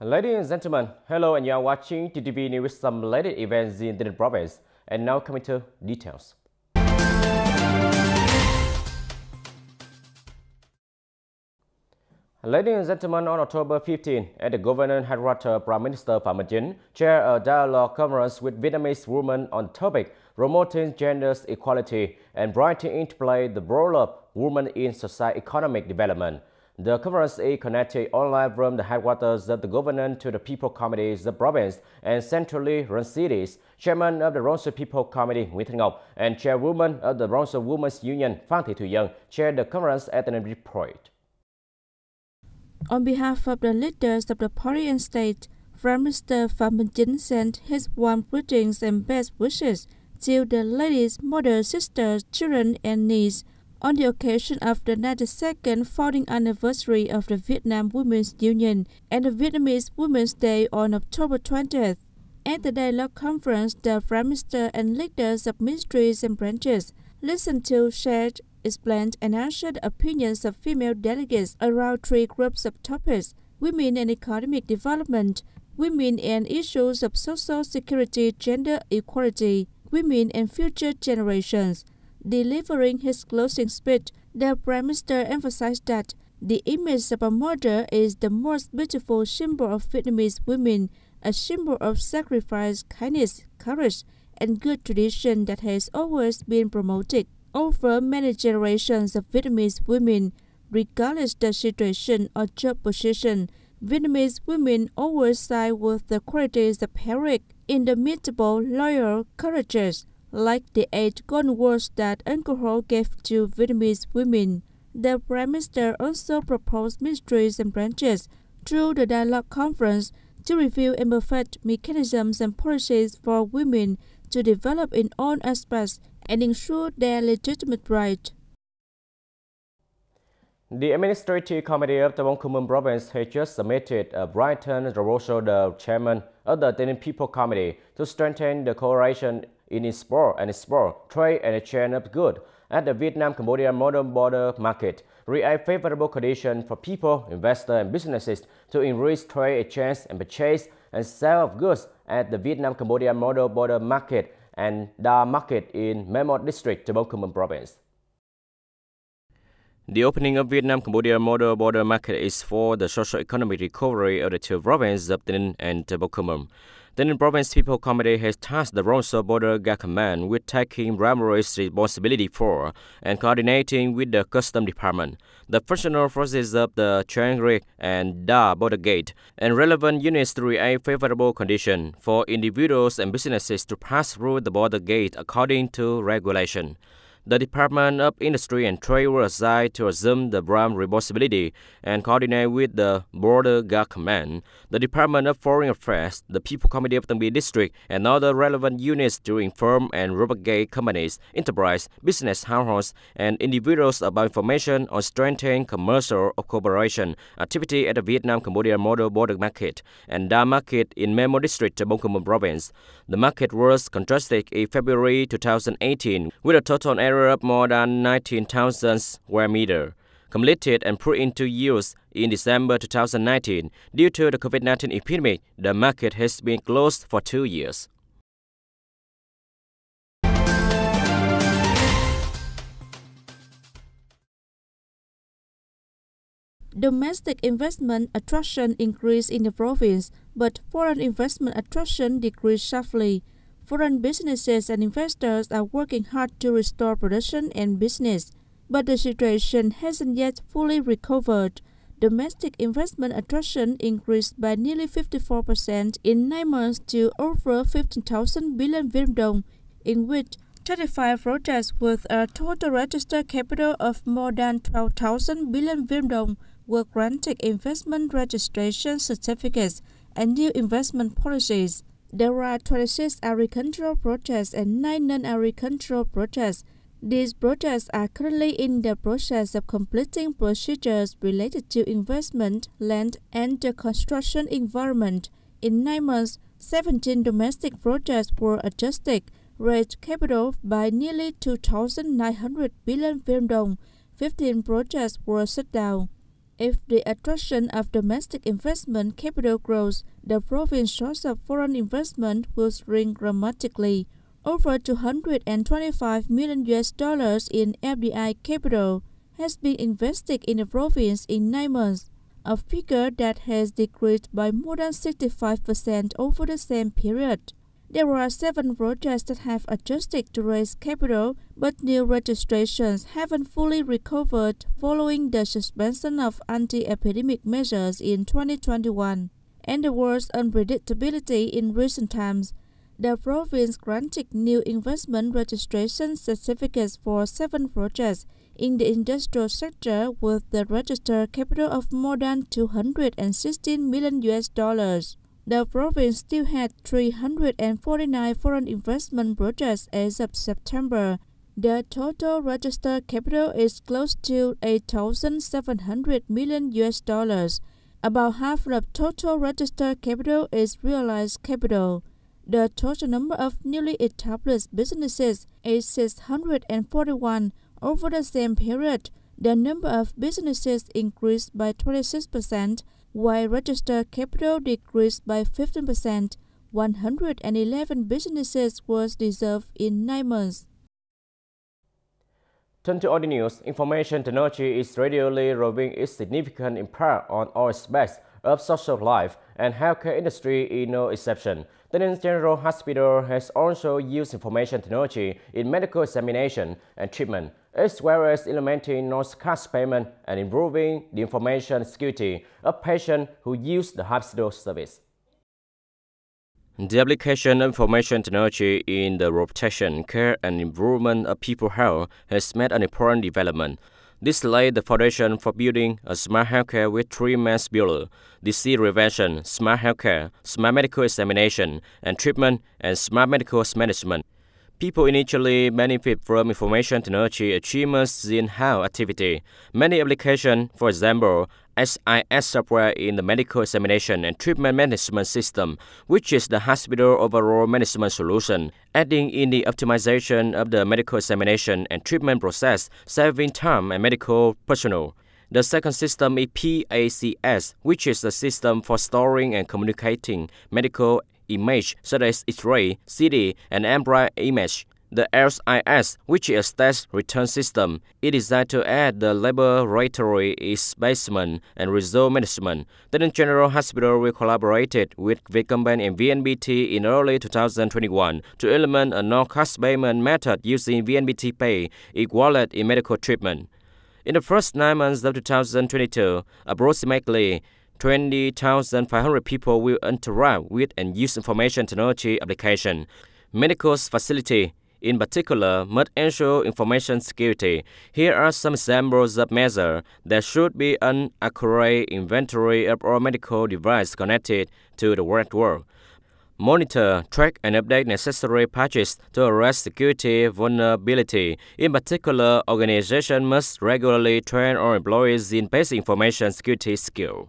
Ladies and gentlemen, hello and you are watching TTV News with some latest events in the province. And now coming to details. Ladies and gentlemen, on October 15, at the Governor Headquarters, Prime Minister Phạm Minh Chính chaired a dialogue conference with Vietnamese women on the topic promoting gender equality and bringing into play the role of women in society economic development. The conference is connected online from the headquarters of the government to the People Committees of the province and centrally run cities. Chairman of the Rongso People Committee, Nguyễn Thị Ngọc, and Chairwoman of the Rongso Women's Union, Phan Thị Thùy Dân, chaired the conference at an report. On behalf of the leaders of the party and state, Prime Minister Phạm Minh Chính sent his warm greetings and best wishes to the ladies, mothers, sisters, children, and nieces on the occasion of the 92nd founding anniversary of the Vietnam Women's Union and the Vietnamese Women's Day on October 20th. At the dialogue conference, the Prime Minister and leaders of ministries and branches listened to, shared, explained, and answered the opinions of female delegates around three groups of topics: women and economic development, women and issues of social security, gender equality, women and future generations. Delivering his closing speech, the Prime Minister emphasized that the image of a mother is the most beautiful symbol of Vietnamese women, a symbol of sacrifice, kindness, courage, and good tradition that has always been promoted over many generations of Vietnamese women. Regardless the situation or job position, Vietnamese women always side with the qualities of heroic, indomitable, loyal, courageous, like the 8 golden words that alcohol gave to Vietnamese women. The Prime Minister also proposed ministries and branches through the dialogue conference to review and perfect mechanisms and policies for women to develop in all aspects and ensure their legitimate right. The Administrative Committee of the Bangkok Province has just submitted a Brighton Rosso, the chairman of the TayNinhTV People Committee, to strengthen the cooperation in export, trade and exchange of goods at the Vietnam-Cambodia modern border market, create favorable conditions for people, investors, and businesses to increase trade exchange and purchase and sale of goods at the Vietnam-Cambodia modern border market and the market in Memo District, Bangkok Province. The opening of Vietnam-Cambodia model border market is for the socio-economic recovery of the two provinces of Tay Ninh and Bangkok. The Tay Ninh Province People Committee has tasked the Rongso Border Guard Command with taking primary responsibility for and coordinating with the Customs Department, the functional forces of the Chiang Rai and Da Border Gate, and relevant units to create favorable conditions for individuals and businesses to pass through the border gate according to regulation. The Department of Industry and Trade will assigned to assume the prime responsibility and coordinate with the Border Guard Command, the Department of Foreign Affairs, the People Committee of Tân Bi District, and other relevant units to inform and propagate companies, enterprise, business households, and individuals about information on strengthening commercial cooperation activity at the Vietnam-Cambodia model border market and Da market in Memo District, Bangkok Province. The market was constructed in February 2018 with a total area of more than 19,000 square meters, completed and put into use in December 2019. Due to the COVID-19 epidemic, the market has been closed for 2 years. Domestic investment attraction increased in the province, but foreign investment attraction decreased sharply. Foreign businesses and investors are working hard to restore production and business, but the situation hasn't yet fully recovered. Domestic investment attraction increased by nearly 54% in 9 months to over 15,000 billion Vietnam dong, in which 35 projects with a total registered capital of more than 12,000 billion Vietnam dong were granted investment registration certificates and new investment policies. There are 26 agricultural projects and 9 non-agricultural projects. These projects are currently in the process of completing procedures related to investment, land, and the construction environment. In 9 months, 17 domestic projects were adjusted, raised capital by nearly 2,900 billion Vietnam dong. 15 projects were shut down. If the attraction of domestic investment capital grows, the province's source of foreign investment will shrink dramatically. Over $225 million in FDI capital has been invested in the province in 9 months, a figure that has decreased by more than 65% over the same period. There are 7 projects that have adjusted to raise capital, but new registrations haven't fully recovered following the suspension of anti-epidemic measures in 2021 and the worst unpredictability in recent times. The province granted new investment registration certificates for 7 projects in the industrial sector with the registered capital of more than $216 million. The province still had 349 foreign investment projects as of September. The total registered capital is close to $8,700 million. About half of total registered capital is realized capital. The total number of newly established businesses is 641 over the same period. The number of businesses increased by 26%, while registered capital decreased by 15%. 111 businesses were dissolved in 9 months. Turn to other news. Information technology is regularly revealing its significant impact on all aspects of social life, and healthcare industry is no exception. TayNinhTV General Hospital has also used information technology in medical examination and treatment, as well as implementing no-cost payment and improving the information security of patients who use the hospital service. The application of information technology in the protection, care, and improvement of people's health has made an important development. This laid the foundation for building a smart healthcare with 3 main pillars: disease prevention, smart healthcare, smart medical examination and treatment, and smart medical management. People initially benefit from information technology achievements in health activity. Many applications, for example, SIS software in the medical examination and treatment management system, which is the hospital overall management solution, aiding in the optimization of the medical examination and treatment process, saving time and medical personnel. The second system is PACS, which is a system for storing and communicating medical image such as X-ray, CT, and MRI image. The LSIS, which is a stats return system, is designed to add the laboratory specimen and result management. TayNinhTV General Hospital will collaborate with Vietcombank and VNPT in early 2021 to implement a no-cost payment method using VNPT Pay e-wallet in medical treatment. In the first 9 months of 2022, approximately 20,500 people will interact with and use information technology application. Medical facility, in particular, must ensure information security. Here are some examples of measures. There should be an accurate inventory of all medical devices connected to the network. Monitor, track, and update necessary patches to address security vulnerability. In particular, organizations must regularly train all employees in basic information security skills.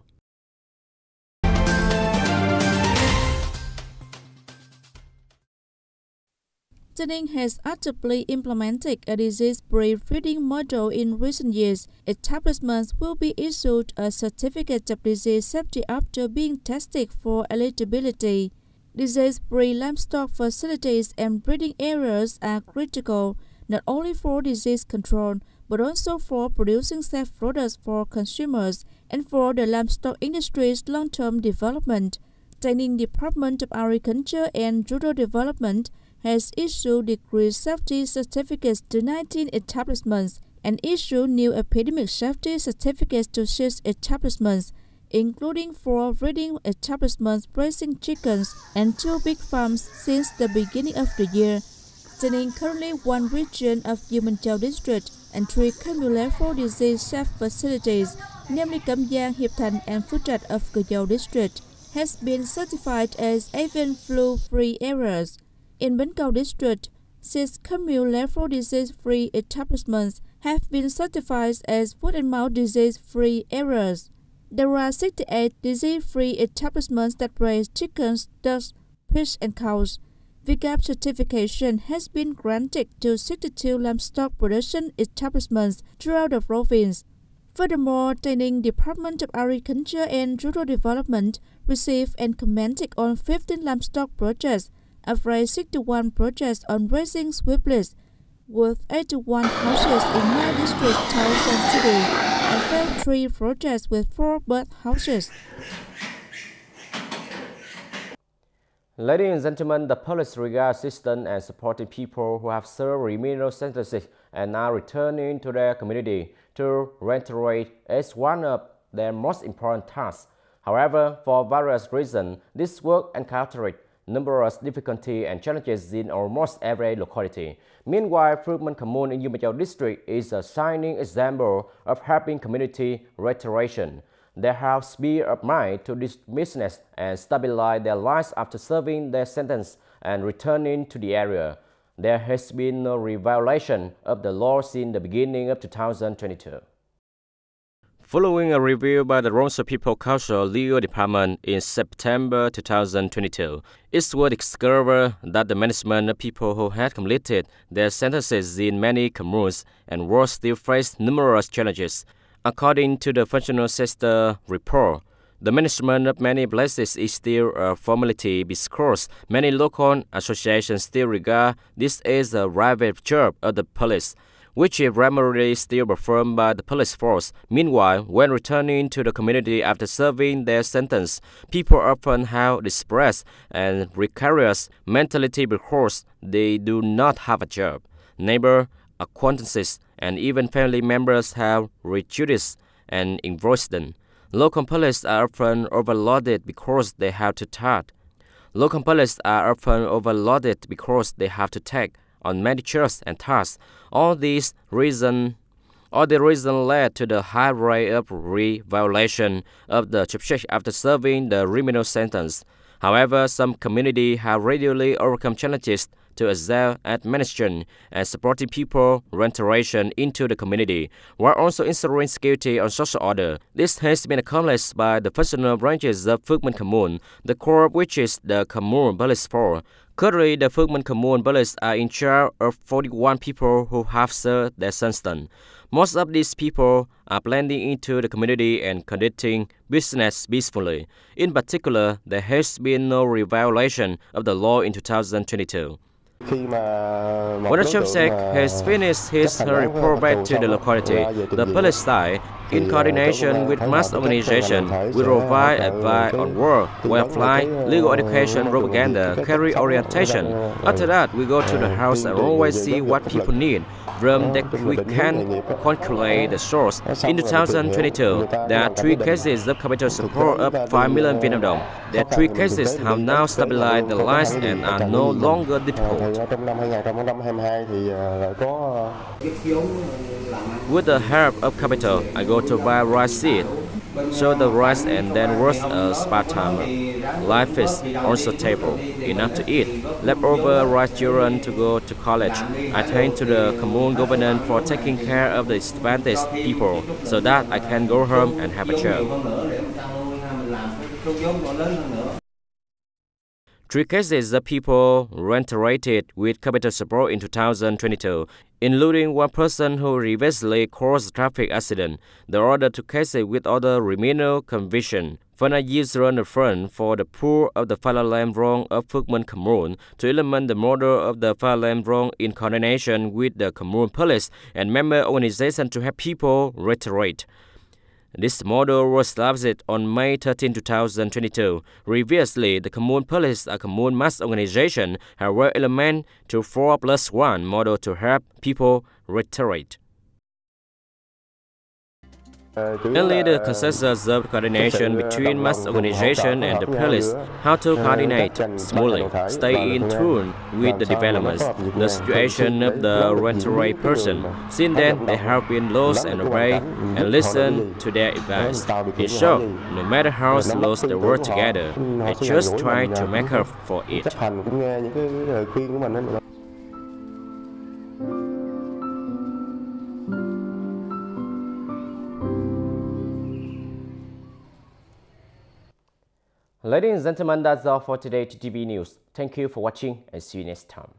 TayNinhTV has actively implemented a disease-free feeding model in recent years. Establishments will be issued a certificate of disease safety after being tested for eligibility. Disease-free livestock facilities and breeding areas are critical, not only for disease control, but also for producing safe products for consumers and for the livestock industry's long-term development. TayNinhTV Department of Agriculture and Rural Development has issued decreased safety certificates to 19 establishments and issued new epidemic safety certificates to 6 establishments, including 4 breeding establishments raising chickens and 2 big farms since the beginning of the year. TayNinhTV currently 1 region of Human Châu District and 3 cumulative disease safe facilities, namely Cẩm Giang, Hiệp Thành, and Phú Trạch of Cù Dầu District, has been certified as avian flu-free areas. In Bến Cầu District, 6 cumulative disease-free establishments have been certified as foot and mouth disease-free areas. There are 68 disease-free establishments that raise chickens, ducks, pigs, and cows. VGAP certification has been granted to 62 livestock production establishments throughout the province. Furthermore, TayNinhTV Department of Agriculture and Rural Development received and commented on 15 livestock projects, average 61 projects on raising swiftly, with 81 houses in 9 districts, towns and cities, and failed 3 projects with 4 bird houses. Ladies and gentlemen, the police regard assisting and supporting people who have served remedial sentences and are returning to their community to reintegrate as one of their most important tasks. However, for various reasons, this work encountered numerous difficulties and challenges in almost every locality. Meanwhile, Phước Minh Commune in Yumachao district is a shining example of helping community restoration. They have speed of mind to this business and stabilize their lives after serving their sentence and returning to the area. There has been no reviolation of the law since the beginning of 2022. Following a review by the Rongso People Council Legal Department in September 2022, it was discovered that the management of people who had completed their sentences in many communes and were still faced numerous challenges. According to the Functional Sector report, the management of many places is still a formality because many local associations still regard this as a private job of the police, which is primarily still performed by the police force. Meanwhile, when returning to the community after serving their sentence, people often have depressed and precarious mentality because they do not have a job. Neighbors, acquaintances, and even family members have reduced and invoiced them. Local police are often overloaded because they have to take on many chores and tasks. All the reasons led to the high rate of re-violation of the subject after serving the remedial sentence. However, some communities have readily overcome challenges to excel at managing and supporting people reintegration into the community, while also ensuring security and social order. This has been accomplished by the functional branches of Phước Minh Commune, the core of which is the Commune Police Force. Currently, the Phước Minh Commune Police are in charge of 41 people who have served their sentence. Most of these people are blending into the community and conducting business peacefully. In particular, there has been no reviolation of the law in 2022. When the subject has finished his report back to the locality, the police side, in coordination with mass organization, will provide advice on work, way of life, legal education, propaganda, career orientation. After that, we go to the house and always see what people need. From that, we can calculate the source. In 2022, there are 3 cases of capital support of 5 million Vietnam dong. The 3 cases have now stabilized the lives and are no longer difficult. With the help of capital, I go to buy rice seed, sow the rice and then work as part-timer. Life is also stable, enough to eat. Leftover rice children to go to college. I thank to the commune government for taking care of the disadvantaged people so that I can go home and have a job. 3 cases of people reintegrated with capital support in 2022, including 1 person who previously caused a traffic accident. The other 2 cases with other remedial conviction. Further years run the front for the poor of the Fatherland wrong of Phước Minh Commune to implement the model of the Fatherland wrong in coordination with the commune police and member organizations to help people reintegrate. This model was established on May 13, 2022. Previously, the commune police, a commune mass organization, have worked element to 4+1 model to help people reintegrate. Only the consensus of coordination between mass organization and the police, how to coordinate smoothly, stay in tune with the developments, the situation of the reintegrate person. Since then, they have been lost and obey and listen to their advice. In short, no matter how slow they work together, they just try to make up for it. Ladies and gentlemen, that's all for today TTV News. Thank you for watching and see you next time.